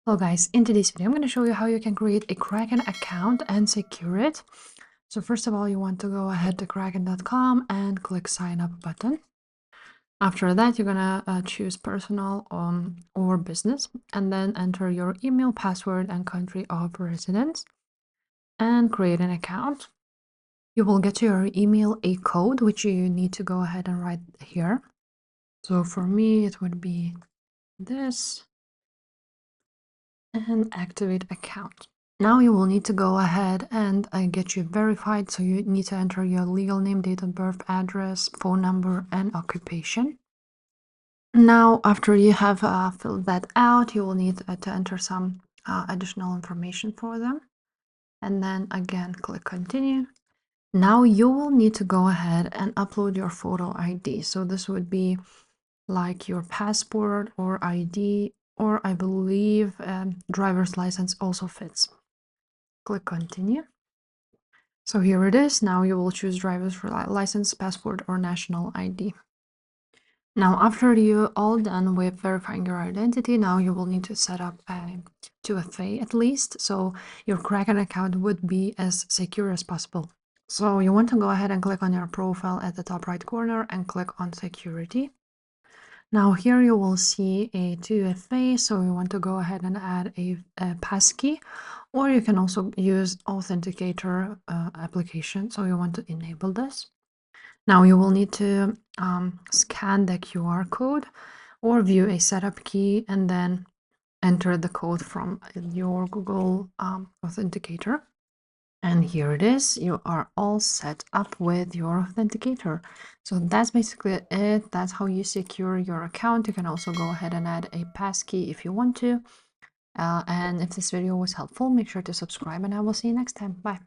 Hello guys, in today's video I'm going to show you how you can create a Kraken account and secure it. So first of all, you want to go ahead to kraken.com and click sign up button. After that, you're going to choose personal or business, and then enter your email, password, and country of residence and create an account. You will get to your email a code which you need to go ahead and write here. So for me it would be this, and activate account. Now you will need to go ahead and get you verified. So you need to enter your legal name, date of birth, address, phone number, and occupation. Now, after you have filled that out, you will need to enter some additional information for them. And then again, click continue. Now you will need to go ahead and upload your photo ID. So this would be like your passport or ID, or I believe driver's license also fits. Click continue. So here it is. Now you will choose driver's license, passport, or national ID. Now, after you're all done with verifying your identity, now you will need to set up a 2FA at least, so your Kraken account would be as secure as possible. So you want to go ahead and click on your profile at the top right corner and click on security. Now here you will see a 2FA, so you want to go ahead and add a passkey, or you can also use authenticator application, so you want to enable this. Now you will need to scan the QR code or view a setup key and then enter the code from your Google authenticator. And here it is. You are all set up with your authenticator. So that's basically it. That's how you secure your account. You can also go ahead and add a passkey if you want to. And if this video was helpful, make sure to subscribe, and I will see you next time. Bye.